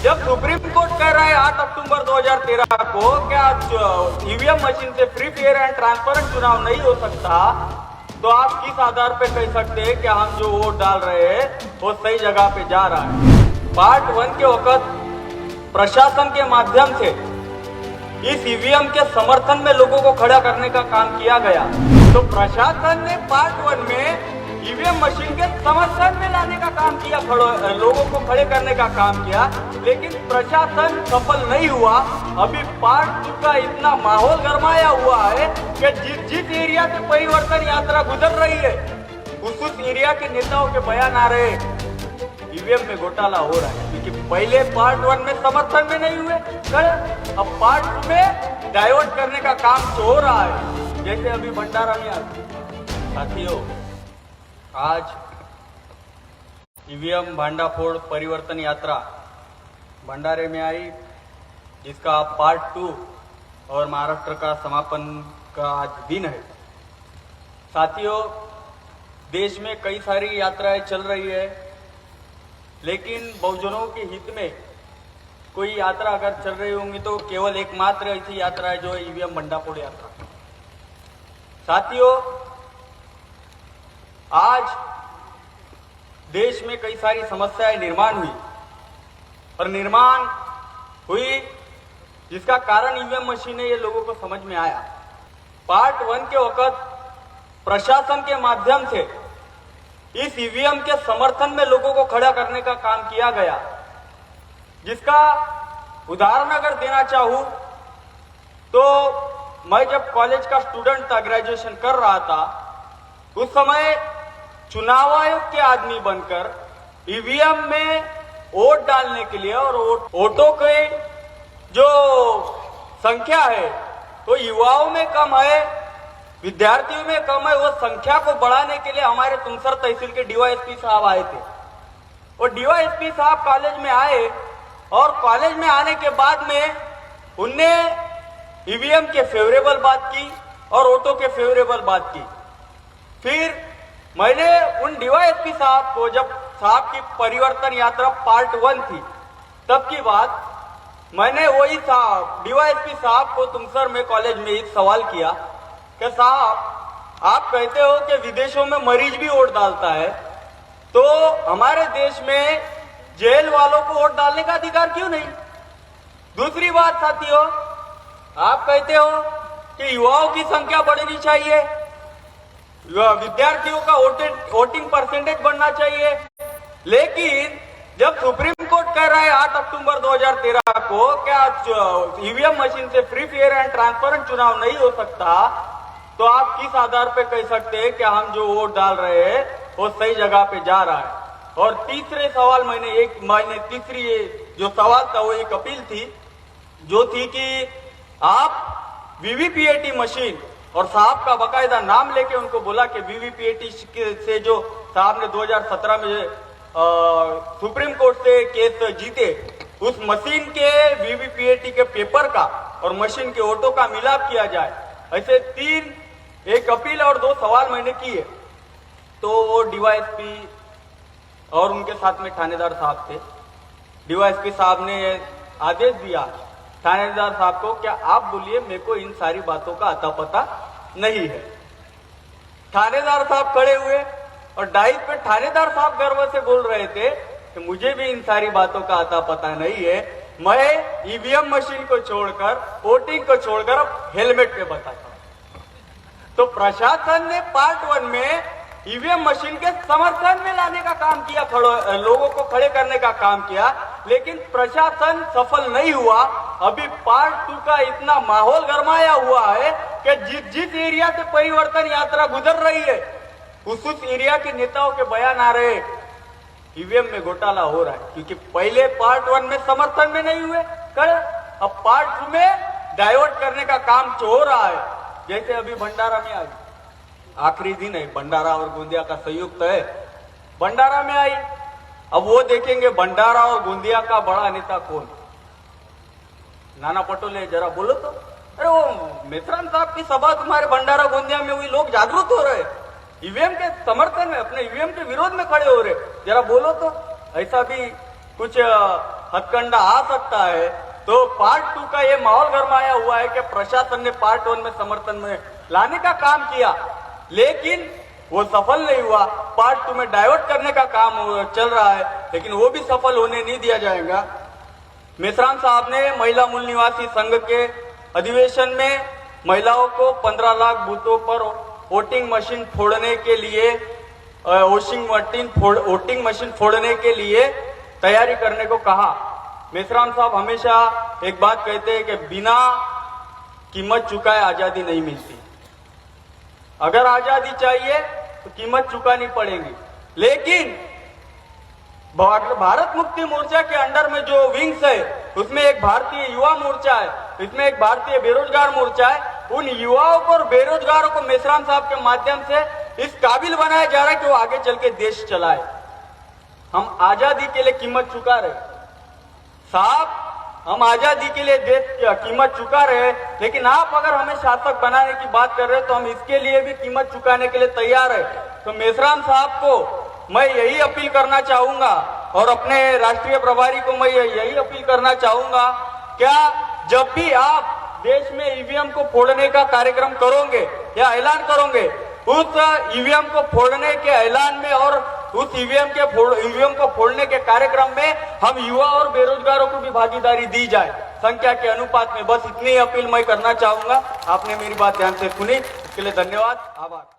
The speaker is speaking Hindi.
जब सुप्रीम कोर्ट कह रहा है 8 अक्टूबर 2013 को क्या ईवीएम मशीन से फ्री फेयर एंड ट्रांसपेरेंट चुनाव नहीं हो सकता, तो आप किस आधार पे कह सकते हैं कि हम जो वोट डाल रहे हैं वो सही जगह पे जा रहा है। पार्ट 1 के वक्त प्रशासन के माध्यम से इस ईवीएम के समर्थन में लोगों को खड़ा करने का काम किया गया। तो प्रशासन ने पार्ट 1 में ईवीएम मशीन के समर्थन में लाने का काम किया, लोगों को खड़े करने का काम किया, लेकिन प्रशासन सफल नहीं हुआ। अभी पार्ट 2 का इतना माहौल गरमाया हुआ है कि जिस एरिया से परिवर्तन यात्रा गुजर रही है उस एरिया के नेताओं के बयान आ रहे ईवीएम में घोटाला हो रहा है, क्योंकि पहले पार्ट 1 में समर्थन में नहीं हुए खड़े, अब पार्ट 2 में डाइवर्ट करने का काम हो रहा है। जैसे अभी भंडारा में साथियों, आज ईवीएम भांडाफोड़ परिवर्तन यात्रा भंडारे में आई, जिसका पार्ट 2 और महाराष्ट्र का समापन का आज दिन है। साथियों, देश में कई सारी यात्राएं चल रही है, लेकिन बहुजनों के हित में कोई यात्रा अगर चल रही होंगी तो केवल एकमात्र ऐसी यात्रा है जो ईवीएम भांडाफोड़ यात्रा। साथियों, आज देश में कई सारी समस्याएं निर्माण हुई और निर्माण हुई जिसका कारण ईवीएम मशीन है, ये लोगों को समझ में आया। पार्ट 1 के वक्त प्रशासन के माध्यम से इस ईवीएम के समर्थन में लोगों को खड़ा करने का काम किया गया, जिसका उदाहरण अगर देना चाहूं तो मैं जब कॉलेज का स्टूडेंट था, ग्रेजुएशन कर रहा था, उस समय चुनाव आयोग के आदमी बनकर ईवीएम में वोट डालने के लिए और वोटों के जो संख्या है तो युवाओं में कम है, विद्यार्थियों में कम है, वो संख्या को बढ़ाने के लिए हमारे तुमसर तहसील के डीवाईएसपी साहब आए थे। और डीवाईएसपी साहब कॉलेज में आए और कॉलेज में आने के बाद में उनने ईवीएम के फेवरेबल बात की और वोटों के फेवरेबल बात की। फिर मैंने उन डीवाईएसपी साहब को, जब साहब की परिवर्तन यात्रा पार्ट 1 थी तब की बात, मैंने वही साहब डीवाईएसपी साहब को तुमसर में कॉलेज में एक सवाल किया कि साहब, आप कहते हो कि विदेशों में मरीज भी वोट डालता है, तो हमारे देश में जेल वालों को वोट डालने का अधिकार क्यों नहीं? दूसरी बात साथियों, आप कहते हो कि युवाओं की संख्या बढ़नी चाहिए, विद्यार्थियों का वोटिंग परसेंटेज बढ़ना चाहिए, लेकिन जब सुप्रीम कोर्ट कह रहा है 8 अक्टूबर 2013 को क्या ईवीएम मशीन से फ्री फेयर एंड ट्रांसपेरेंट चुनाव नहीं हो सकता, तो आप किस आधार पे कह सकते हैं कि हम जो वोट डाल रहे हैं वो सही जगह पे जा रहा है? और तीसरे सवाल मैंने तीसरी जो सवाल था वो एक अपील थी, जो थी कि आप वीवीपीएटी मशीन, और साहब का बकायदा नाम लेके उनको बोला कि वीवीपीएटी से जो साहब ने 2017 में सुप्रीम कोर्ट से केस जीते, उस मशीन के वीवीपीएटी के पेपर का और मशीन के वोटों का मिलाप किया जाए। ऐसे एक अपील और 2 सवाल मैंने किए। तो वो डीवाईएसपी और उनके साथ में थानेदार साहब थे। डीवाईएसपी साहब ने आदेश दिया थानेदार साहब को, क्या आप बोलिए, मेरे को इन सारी बातों का अता पता नहीं है। थानेदार साहब खड़े हुए और डाइस पे थानेदार साहब गर्व से बोल रहे थे कि मुझे भी इन सारी बातों का अता पता नहीं है, मैं ईवीएम मशीन को छोड़कर, वोटिंग को छोड़कर अब हेलमेट पे बताता हूं। तो प्रशासन ने पार्ट 1 में ईवीएम मशीन के समर्थन में लाने का काम किया, लोगों को खड़े करने का काम किया, लेकिन प्रशासन सफल नहीं हुआ। अभी पार्ट 2 का इतना माहौल गरमाया हुआ है कि जिस एरिया से परिवर्तन यात्रा गुजर रही है उस एरिया के नेताओं के बयान आ रहे ईवीएम में घोटाला हो रहा है, क्योंकि पहले पार्ट 1 में समर्थन में नहीं हुए खड़े, अब पार्ट 2 में डाइवर्ट करने का काम हो रहा है। जैसे अभी भंडारा में आई, आखिरी दिन है, भंडारा और गोंदिया का संयुक्त है, भंडारा में आई। अब वो देखेंगे भंडारा और गोंदिया का बड़ा नेता कौन। नाना पटोले, जरा बोलो तो। अरे वो मेत्रान साहब की सभा तुम्हारे भंडारा गोंदिया में हुई, लोग जागरूक हो रहे, ईवीएम के समर्थन में, अपने ईवीएम के विरोध में खड़े हो रहे, जरा बोलो तो। ऐसा भी कुछ हथकंडा आ सकता है, तो पार्ट 2 का ये माहौल गरमाया हुआ है कि प्रशासन ने पार्ट 1 में समर्थन में लाने का काम किया, लेकिन वो सफल नहीं हुआ। पार्ट 2 में डाइवर्ट करने का काम चल रहा है, लेकिन वो भी सफल होने नहीं दिया जाएगा। मेश्राम साहब ने महिला मूल निवासी संघ के अधिवेशन में महिलाओं को 15 लाख बूथों पर वोटिंग मशीन फोड़ने के लिए वोटिंग मशीन फोड़ने के लिए तैयारी करने को कहा। मेश्राम साहब हमेशा एक बात कहते हैं कि बिना कीमत चुकाए आजादी नहीं मिलती। अगर आजादी चाहिए तो कीमत चुकानी पड़ेगी, लेकिन भारत मुक्ति मोर्चा के अंडर में जो विंग्स है उसमें एक भारतीय युवा मोर्चा है, इसमें एक भारतीय बेरोजगार मोर्चा है। उन युवाओं को और बेरोजगारों को मेश्राम साहब के माध्यम से इस काबिल बनाया जा रहा है कि वो आगे चल के देश चलाए। हम आजादी के लिए कीमत चुका रहे साहब, हम आजादी के लिए देश कीमत चुका रहे, लेकिन आप अगर हमें शासक बनाने की बात कर रहे हैं तो हम इसके लिए भी कीमत चुकाने के लिए तैयार है। तो मेश्राम साहब को मैं यही अपील करना चाहूंगा और अपने राष्ट्रीय प्रभारी को मैं यही अपील करना चाहूंगा, क्या जब भी आप देश में ईवीएम को फोड़ने का कार्यक्रम करोगे या ऐलान करोगे, उस ईवीएम को फोड़ने के ऐलान में और उस ईवीएम को फोड़ने के कार्यक्रम में हम युवा और बेरोजगारों को भी भागीदारी दी जाए संख्या के अनुपात में। बस इतनी अपील मैं करना चाहूंगा। आपने मेरी बात ध्यान से सुनी, इसके लिए धन्यवाद, आभार।